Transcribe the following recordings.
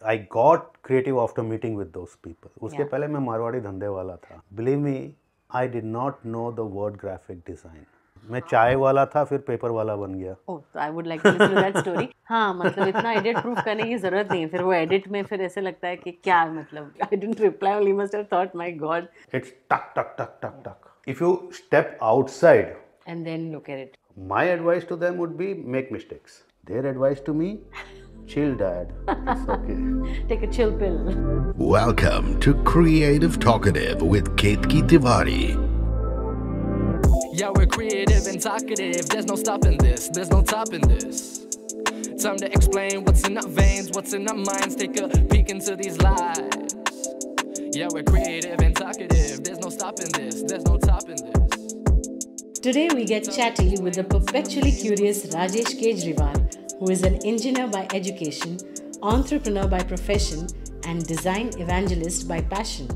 I got creative after meeting with those people. उसके Yeah. पहले मैं मारवाड़ी धंधे वाला था. Believe me, I did not know the word graphic design. मैं चाय वाला था फिर पेपर वाला बन गया. Oh, I would like to listen to that story. हाँ मतलब इतना edit proof करने की जरूरत नहीं है. फिर वो edit में फिर ऐसे लगता है कि क्या मतलब I didn't reply, only must have thought my God. It's tuck tuck tuck tuck tuck. If you step outside, And then look at it. my advice to them would be make mistakes. Their advice to me, chill dad, it's okay. Take a chill pill. Welcome to Creative Talkative with Ketki Tewary. Yeah, we're creative and talkative. There's no stopping this. There's no topping this. Time to explain what's in our veins, what's in our minds. Take a peek into these lives. Yeah, we're creative and talkative. There's no stopping this. There's no topping this. Today we get chatty with the perpetually curious Rajesh Kejriwal, who is an engineer by education, entrepreneur by profession, and design evangelist by passion.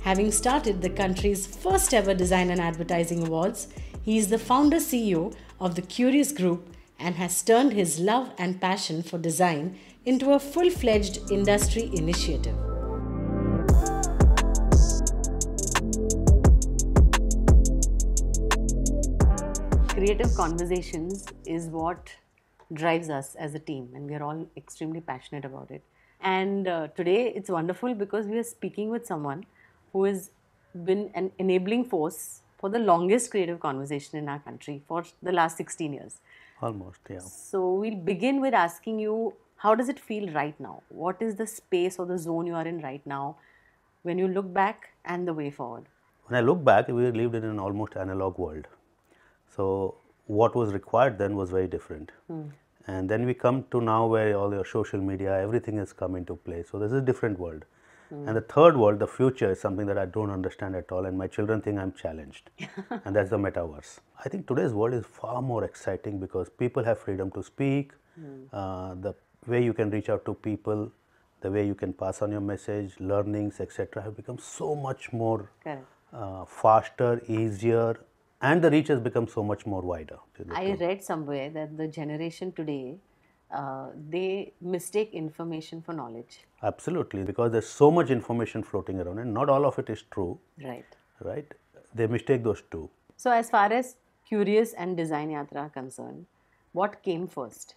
Having started the country's first ever Design and Advertising Awards, he is the founder CEO of the Kyoorius Group and has turned his love and passion for design into a full-fledged industry initiative. Creative conversations is what drives us as a team, and we are all extremely passionate about it. And today it's wonderful because we are speaking with someone who has been an enabling force for the longest creative conversation in our country for the last 16 years. Almost, yeah. So we'll begin with asking you, how does it feel right now? What is the space or the zone you are in right now when you look back and the way forward? When I look back, we lived in an almost analog world. So what was required then was very different. And then we come to now where all your social media, everything has come into play. So this is a different world. And the third world, the future, is something that I don't understand at all, and my children think I'm challenged. And that's the metaverse. I think today's world is far more exciting because people have freedom to speak, the way you can reach out to people, the way you can pass on your message, learnings, etc. have become so much more faster, easier, and the reach has become so much more wider. I read somewhere that the generation today, they mistake information for knowledge. Absolutely, because there's so much information floating around and not all of it is true. Right. Right? They mistake those two. So as far as Kyoorius and Designyatra are concerned, what came first?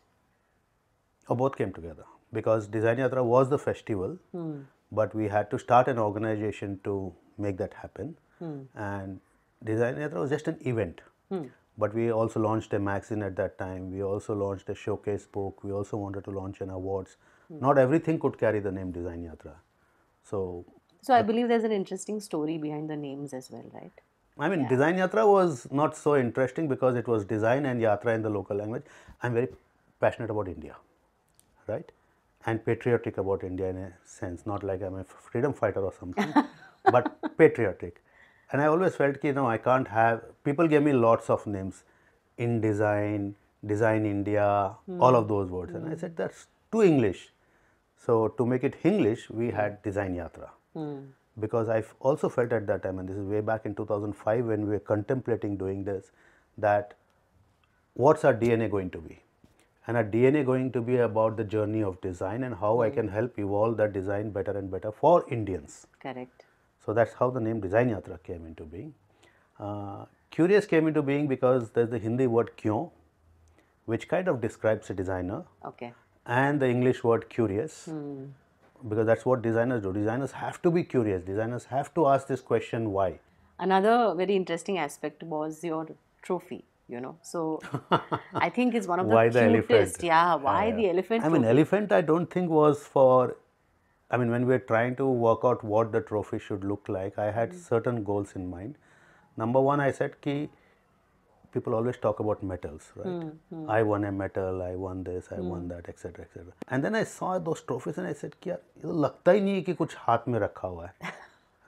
Or both came together because Designyatra was the festival, but we had to start an organization to make that happen. And Designyatra was just an event. But we also launched a magazine at that time. We also launched a showcase book. We also wanted to launch an awards. Not everything could carry the name Designyatra. So I believe there's an interesting story behind the names as well, right? I mean, Designyatra was not so interesting because it was design and yatra in the local language. I'm very passionate about India, right? And patriotic about India in a sense, not like I'm a freedom fighter or something, but patriotic. And I always felt, I can't have, people gave me lots of names, InDesign, Design India, all of those words. And I said, that's too English. So to make it English, we had Designyatra. Because I also felt at that time, and this is way back in 2005 when we were contemplating doing this, that what's our DNA going to be? And our DNA going to be about the journey of design and how I can help evolve that design better and better for Indians. Correct. So that's how the name Designyatra came into being. Kyoorius came into being because there's the Hindi word kyo, which kind of describes a designer. Okay. And the English word curious, because that's what designers do. Designers have to be curious. Designers have to ask this question, why? Another very interesting aspect was your trophy, So I think it's one of the Why the cutest. elephant? Yeah, why the elephant I mean, trophy? elephant I don't think was for, when we're trying to work out what the trophy should look like, I had certain goals in mind. Number one, I said, people always talk about medals, right? I won a medal, I won this, I won that, etc., etc. And then I saw those trophies and I said, ये तो लगता ही नहीं है कि कुछ हाथ में रखा हुआ है,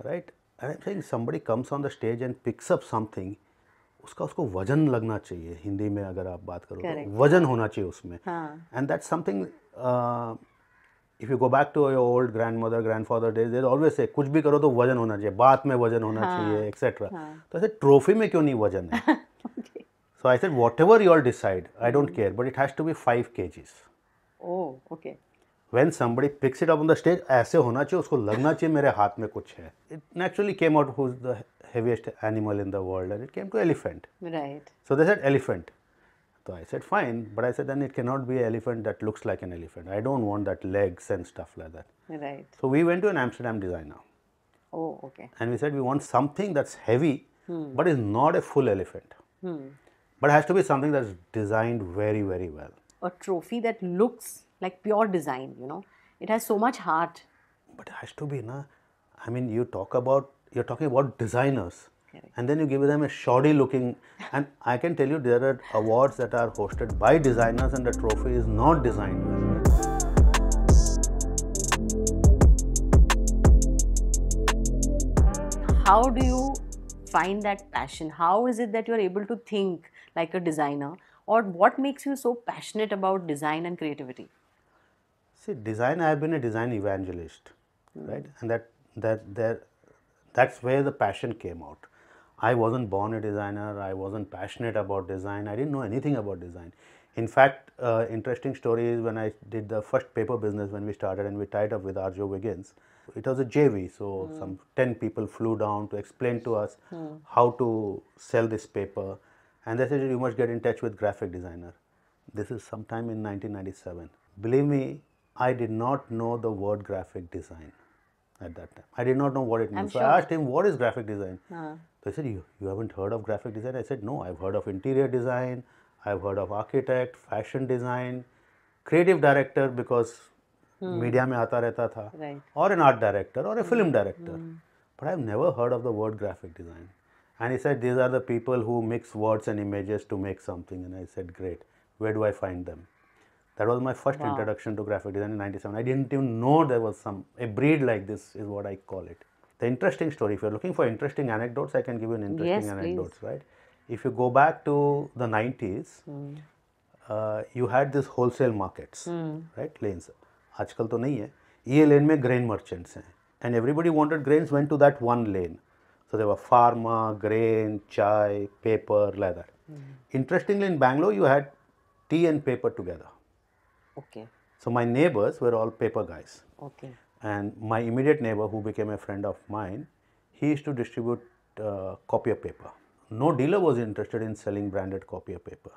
right? And I'm saying somebody comes on the stage and picks up something, उसको वजन लगना चाहिए. हिंदी में अगर आप बात करो तो वजन होना चाहिए उसमें. And that's something. If you go back to your old grandmother, grandfather days, they always say कुछ भी करो तो वजन होना चाहिए, बात में वजन होना चाहिए, etc. तो ऐसे ट्रॉफी में क्यों नहीं वजन है? So I said, whatever you all decide, I don't care, but it has to be 5 kgs. Oh, okay. when somebody picks it up on the stage, ऐसे होना चाहिए, उसको लगना चाहिए मेरे हाथ में कुछ है. It naturally came out who's the heaviest animal in the world, and it came to elephant. Right. So they said elephant. So I said fine, but I said then it cannot be an elephant that looks like an elephant. I don't want that legs and stuff like that. Right. So we went to an Amsterdam designer. Oh, okay. And we said we want something that's heavy, but is not a full elephant. But has to be something that's designed very, very well. A trophy that looks like pure design, you know. It has so much heart. But it has to be, na. I mean, you're talking about designers. Correct. And then you give them a shoddy looking, and I can tell you there are awards that are hosted by designers and the trophy is not designed well. How do you find that passion? How is it that you're able to think like a designer? Or what makes you so passionate about design and creativity? See, design, I have been a design evangelist, right? And that's where the passion came out. I wasn't born a designer, I wasn't passionate about design, I didn't know anything about design. In fact, interesting story is when I did the first paper business when we started and we tied up with Arjo Wiggins. It was a JV, so some 10 people flew down to explain to us how to sell this paper. And they said, you must get in touch with graphic designer. This is sometime in 1997. Believe me, I did not know the word graphic design at that time. I did not know what it means. So I asked him, what is graphic design? So he said, you haven't heard of graphic design? I said, no, I've heard of interior design, I've heard of architect, fashion design, creative director because media में आता रहता था, Right. or an art director or a film director. But I've never heard of the word graphic design. And he said, these are the people who mix words and images to make something. And I said, great, where do I find them? That was my first introduction to graphic design in 97. I didn't even know there was a breed like this is what I call it. The interesting story, if you're looking for interesting anecdotes, I can give you an interesting anecdotes, right? If you go back to the 90s, you had this wholesale markets, right? Lanes. आजकल तो नहीं है. ये lane में grain merchants हैं. And everybody wanted grains, went to that one lane. So there were pharma, grain, chai, paper, like that. Interestingly, in Bangalore, you had tea and paper together. Okay. So my neighbors were all paper guys. Okay. And my immediate neighbor, who became a friend of mine, he used to distribute copier paper. No dealer was interested in selling branded copier paper.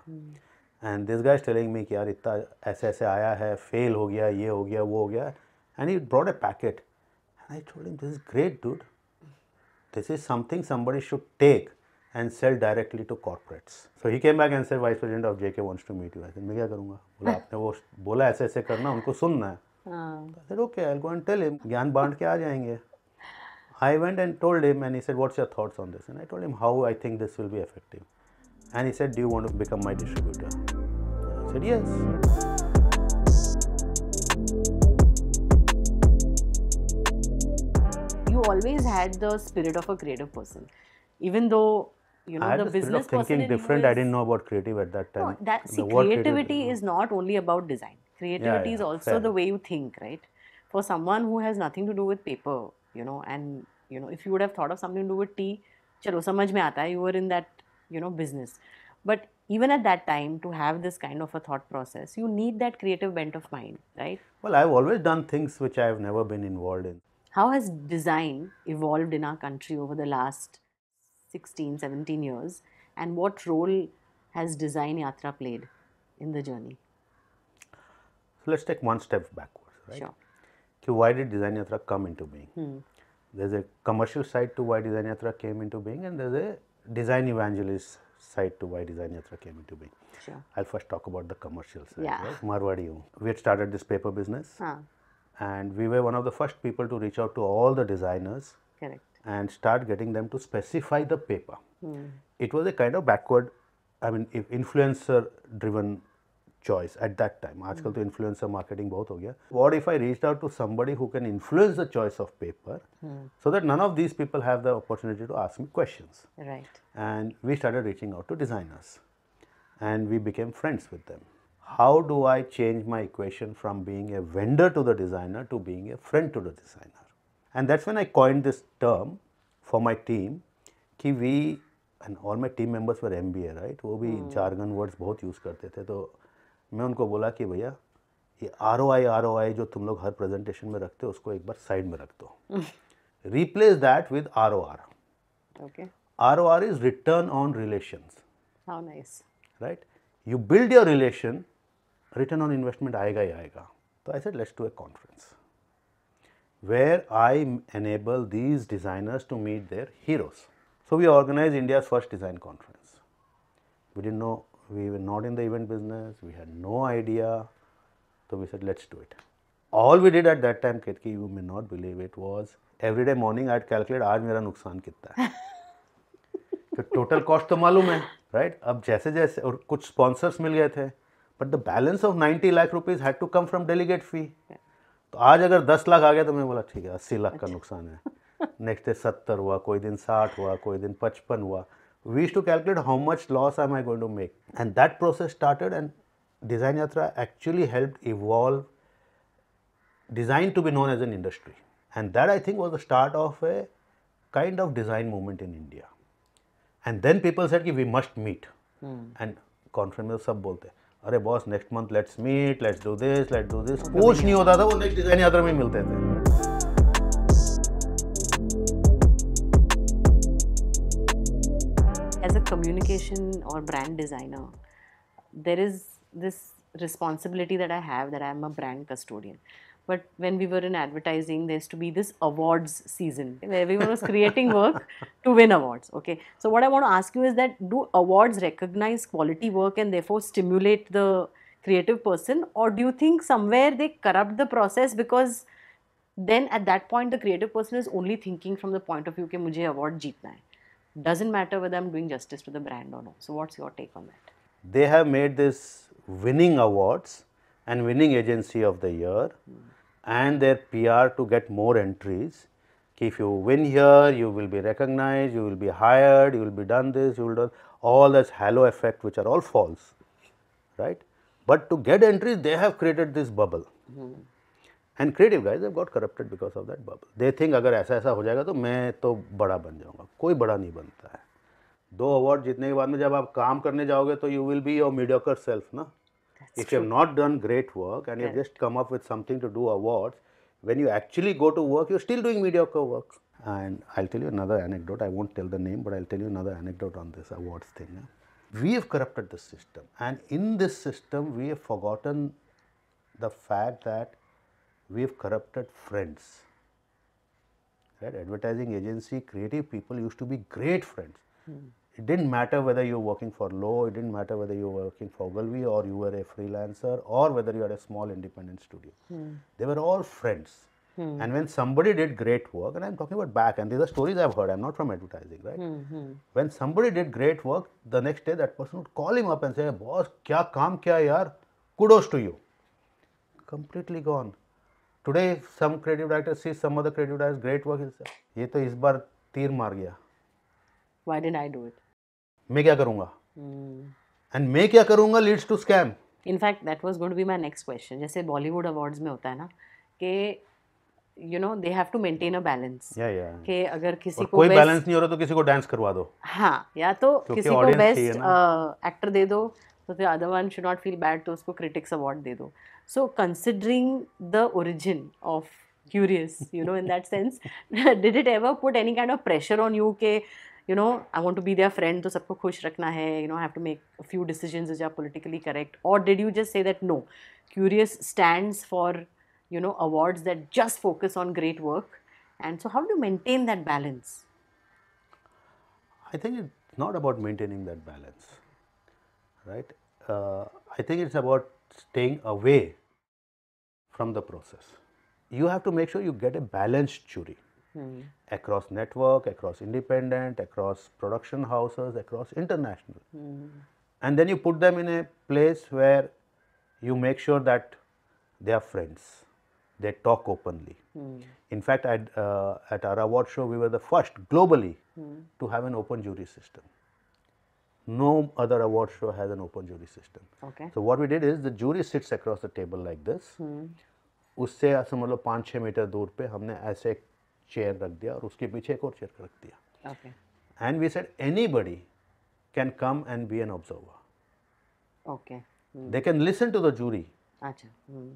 And this guy is telling me कि यार इतना ऐसे ऐसे आया है, fail हो गया, ये हो गया, वो हो गया. And he brought a packet. And I told him, this is great, dude. This is something somebody should take and sell directly to corporates. So he came back and said, Vice President of JK wants to meet you. I said, मैं क्या करूँगा? बोला आपने वो बोला ऐसे ऐसे करना, उनको सुनना है. I said, okay, I'll go and tell him. ज्ञान बांट के आ जाएंगे. I went and told him and he said, what's your thoughts on this? And I told him how I think this will be effective. And he said, do you want to become my distributor? I said, yes. You always had the spirit of a creative person. Even though, you know, I had the the spirit business of thinking person in different. you I is- didn't know about creative at that time. No, that, see, The word creativity is not only about design. Creativity is yeah, also fair. the way you think, right? For someone who has nothing to do with paper, you know, and, you know, if you would have thought of something to do with tea, chalo, samajh mein aata hai, you were in that, you know, business. But even at that time, to have this kind of a thought process, you need that creative bent of mind, right? Well, I've always done things which I have never been involved in. How has design evolved in our country over the last 16, 17 years? And what role has Designyatra played in the journey? So let's take one step backwards, right? Sure. So why did Designyatra come into being? There's a commercial side to why Designyatra came into being, and there's a design evangelist side to why Designyatra came into being. Sure. I'll first talk about the commercial side. Yeah. Right? Marwadi hu. We had started this paper business, and we were one of the first people to reach out to all the designers Correct. and start getting them to specify the paper. It was a kind of backward, I mean, influencer driven choice at that time. आजकल तो influencer marketing बहुत हो गया. What if I reached out to somebody who can influence the choice of paper so that none of these people have the opportunity to ask me questions? Right. And we started reaching out to designers and we became friends with them. How do I change my equation from being a vendor to the designer to being a friend to the designer? And that's when I coined this term for my team कि we, and all my team members were MBA, right? वो भी jargon words बहुत use करते थे. तो मैं उनको बोला कि भैया ये ROI जो तुम लोग हर प्रेजेंटेशन में रखते हो उसको एक बार साइड में रख दो. Replace that with ROR. Okay. ROR is return on relations. How nice. Right? You build your relation, return on investment आएगा ही आएगा. So I said let's do a conference where I enable these designers to meet their heroes. So we organized India's first design conference. We didn't know, we were not in the event business, we had no idea. So we said let's do it. All we did at that time, Ketki, you may not believe it, was every day morning I'd calculate आज मेरा नुकसान कितना है. तो total cost तो मालूम है, right? अब जैसे जैसे और कुछ स्पॉन्सर्स मिल गए थे, but the balance of 90 lakh rupees had to come from delegate fee. तो आज अगर 10 लाख आ गया तो मैं बोला ठीक है 80 लाख का नुकसान है. नेक्स्ट डे 70 हुआ, कोई दिन 60 हुआ, कोई दिन 55 हुआ. We used to calculate how much loss am I going to make, and that process started. And design Yatra actually helped evolve design to be known as an industry, and that I think was the start of a kind of design movement in India. And then people said कि we must meet. And conference में सब बोलते हैं अरे boss next month let's meet, let's do this, let's do this. कुछ नहीं होता था, वो next design यात्रा में मिलते थे. As a communication or brand designer, there is this responsibility that I have, that I am a brand custodian. But when we were in advertising, there used to be this awards season where everyone was creating work to win awards. Okay. So what I want to ask you is that, do awards recognize quality work and therefore stimulate the creative person, or do you think somewhere they corrupt the process, because then at that point the creative person is only thinking from the point of view कि मुझे award जीतना है. Doesn't matter whether I'm doing justice to the brand or not. So what's your take on that? They have made this winning awards and winning agency of the year and their PR to get more entries. If you win here, you will be recognized, you will be hired, you will be done this, you will do all this halo effect, which are all false, right? But to get entries, they have created this bubble. And creative guys have got corrupted because of that bubble. They think अगर ऐसा ऐसा हो जाएगा तो मैं तो बड़ा बन जाऊंगा. कोई बड़ा नहीं बनता है. 2 अवार्ड जीतने के बाद में जब आप काम करने जाओगे तो you will be your mediocre self, ना? If you have not done great work and you have just come up with something to do awards, when you actually go to work, you're still doing mediocre work. And I'll tell you another anecdote. I won't tell the name, but I'll tell you another anecdote on this awards thing. We have corrupted the system, and in this system, we have forgotten the fact that we have corrupted friends. Right? Advertising agency, creative people used to be great friends. It didn't matter whether you were working for Lowe, it didn't matter whether you were working for Ogilvy, or you were a freelancer, or whether you had a small independent studio. They were all friends. And when somebody did great work, and I'm talking about back, and these are stories I've heard, I'm not from advertising, right? When somebody did great work, the next day that person would call him up and say, boss, kya kaam kiya yaar, kudos to you. Completely gone. Today, if some creative director sees some other creative director's great work, he'll say, ये तो इस बार तीर मार गया. Why didn't I do it? मैं क्या करूँगा? And मैं क्या करूँगा leads to scam. In fact, that was going to be my next question. जैसे Bollywood awards में होता है ना कि you know they have to maintain a balance. Yeah. कि अगर किसी को कोई balance नहीं हो रहा तो किसी को dance करवा दो. हाँ, या तो किसी को best actor दे दो, तो the other one should not feel bad तो उसको critics award दे दो. So considering the origin of Kyoorius, you know, in that sense, did it ever put any kind of pressure on you कि you know, I want to be their friend, तो सबको खुश रखना है, you know, I have to make a few decisions which are politically correct, or did you just say that no, Kyoorius stands for, you know, awards that just focus on great work, and so how do you maintain that balance? I think it's not about maintaining that balance, right? I think it's about staying away from the process. You have to make sure you get a balanced jury. Across network, across independent, across production houses, across international. And then you put them in a place where you make sure that they are friends, they talk openly. In fact, at our award show, we were the first globally to have an open jury system. No other award show has an open jury system. Okay. So what we did is the jury sits across the table like this. उससे समझ लो 5-6 metre दूर पे हमने ऐसे chair रख दिया और उसके पीछे एक और चेयर रख दिया. Okay. And we said anybody can come and be an observer. Okay. They can listen to the jury, अच्छा.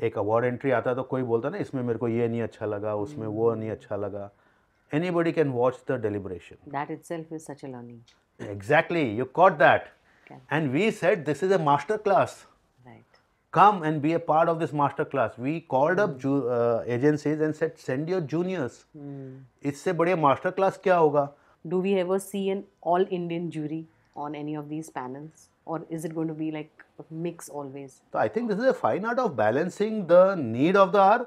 एक अवार्ड एंट्री आता है तो कोई बोलता ना इसमें मेरे को ये नहीं अच्छा लगा, उसमें वो नहीं अच्छा लगा. Anybody can watch the deliberation. That itself is such a learning. Exactly, you caught that. Okay. And we said this is a master class. Right. Come and be a part of this master class. We called up agencies and said send your juniors. इससे बड़े master class क्या होगा? Do we ever see an all Indian jury on any of these panels, or is it going to be like a mix always? So I think this is a fine art of balancing the need of the hour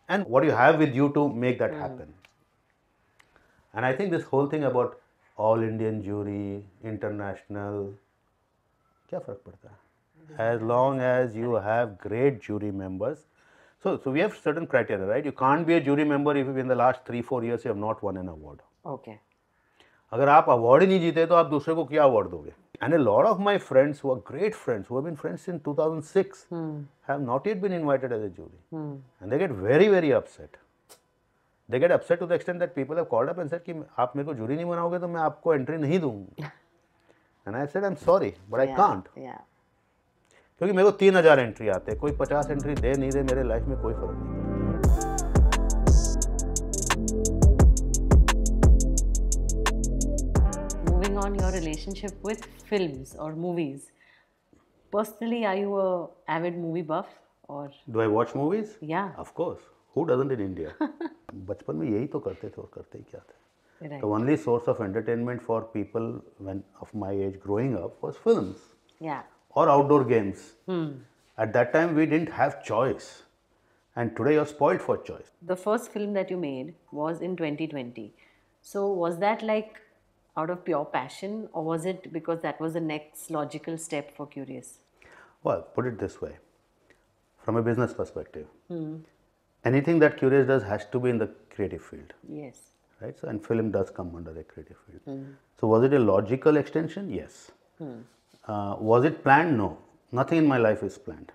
and what you have with you to make that happen. And I think this whole thing about all Indian jury, international, क्या फर्क पड़ता है? As long as you have great jury members. So we have certain criteria, right? You can't be a jury member if in the last 3-4 years you have not won an award. Okay. अगर आप award ही नहीं जीते तो आप दूसरे को क्या award दोगे? And a lot of my friends who are great friends, who have been friends since 2006, have not yet been invited as a jury. And they get very, very upset. They get upset to the extent that people have called up and said कि आप मेरे को jury नहीं बनाओगे तो मैं आपको entry नहीं दूँगा. And I said I'm sorry, but I can't. Yeah. क्योंकि मेरे को 3000 एंट्री आते हैं, कोई 50 एंट्री दे नहीं दे, मेरे लाइफ में कोई फर्क नहीं पड़ता. Moving on, your relationship with films or movies. Personally, are you a avid movie buff or? Do I watch movies? Yeah. Of course. Who doesn't in India? बचपन में यही तो करते थे और करते ही क्या थे. Right. The only source of entertainment for people when of my age growing up was films. Yeah. Or outdoor games. At that time we didn't have choice, and today you're spoiled for choice. The first film that you made was in 2020. So was that like out of pure passion, or was it because that was the next logical step for Kyoorius? Well, put it this way, from a business perspective, anything that Kyoorius does has to be in the creative field. Yes. Right? So, and film does come under the creative field. So was it a logical extension? Yes. Was it planned? No. Nothing in my life is planned.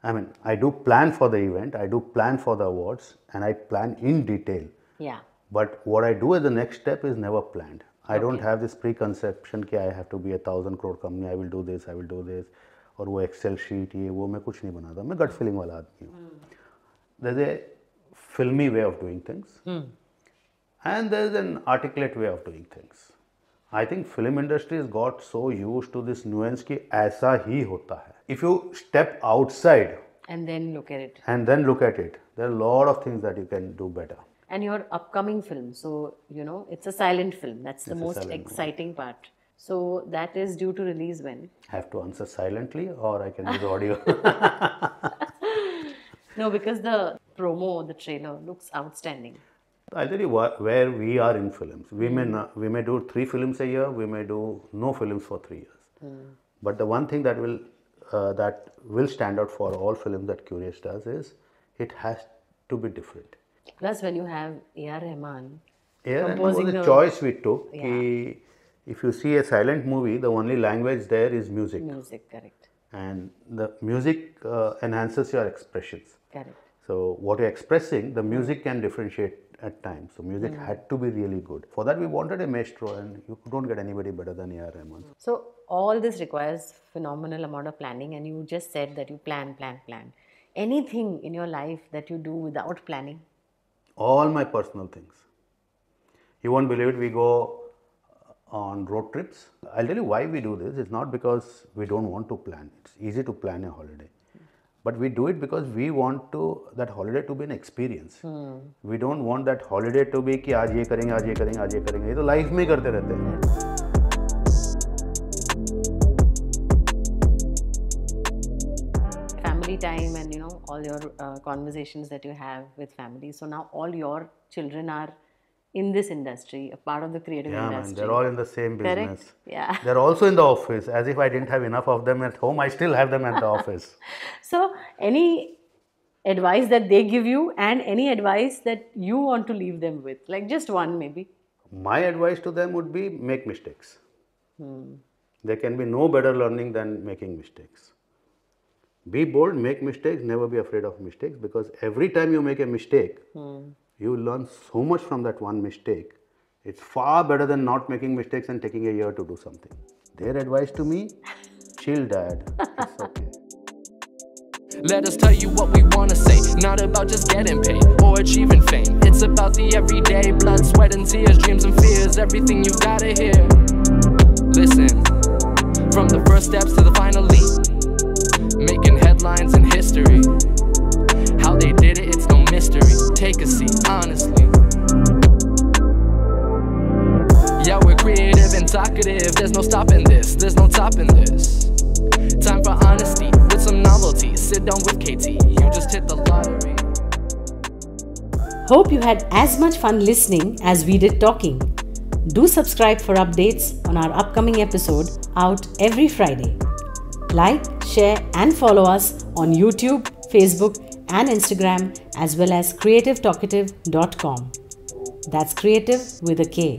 I mean, I do plan for the event, I do plan for the awards, and I plan in detail. Yeah. But what I do as the next step is never planned. I don't have this preconception कि I have to be a 1,000 crore company, I will do this, I will do this. और वो Excel sheet ये वो मैं कुछ नहीं बनाता, मैं gut feeling वाला आदमी हूँ. There's a filmy way of doing things. And there is an articulate way of doing things. I think film industry has got so used to this nuance कि ऐसा ही होता है. If you step outside And then look at it. there are a lot of things that you can do better. And your upcoming film, so you know, it's a silent film. That's the It's a most silent exciting part. So that is due to release when? I have to answer silently or I can use audio. No, because the promo, the trailer looks outstanding. I'll tell you where we are in films. We may do 3 films a year, we may do no films for 3 years. But the one thing that will stand out for all films that Kyoorius does is it has to be different. Plus, when you have A.R. Rahman It was composing a choice we took. Yeah. कि if you see a silent movie, the only language there is music. music, correct, And the music enhances your expressions. correct. So what you're expressing, the music can differentiate at times. So music had to be really good. For that we wanted a maestro, and you don't get anybody better than A.R. Rahman. So all this requires phenomenal amount of planning, and you just said that you plan. Anything in your life that you do without planning? All my personal things. You won't believe it, we go on road trips. I'll tell you why we do this. It's not because we don't want to plan. It's easy to plan a holiday. But we do it because we want that holiday to be an experience. We don't want that holiday to be कि आज ये करेंगे, आज ये करेंगे, आज ये करेंगे. ये तो लाइफ में करते रहते हैं. Family time, and you know, all your conversations that you have with family. So now all your children are in this industry, a part of the creative Yeah, man, industry. they're all in the same business. Correct? Yeah. They're also in the office. As if I didn't have enough of them at home, I still have them at the office. So any advice that they give you, and any advice that you want to leave them with, like just one maybe? My advice to them would be make mistakes. There can be no better learning than making mistakes. Be bold, make mistakes, never be afraid of mistakes, because every time you make a mistake, you learn so much from that one mistake. It's far better than not making mistakes and taking a year to do something. Their advice to me, chill dad, it's okay. Let us tell you what we wanna say. Not about just getting paid or achieving fame. It's about the everyday blood, sweat and tears, dreams and fears, everything you gotta hear. Listen, from the first steps to the final leap, making headlines in history. How they did it, it's no mystery. Take a seat, honestly. Yeah, we're creative and talkative. There's no stopping this, there's no topping this. Time for honesty with some novelty. Sit down with KT, you just hit the lottery. Hope you had as much fun listening as we did talking. Do subscribe for updates on our upcoming episode out every Friday. Like, share and follow us on YouTube, Facebook and Instagram, as well as creativetalkative.com. That's creative with a K.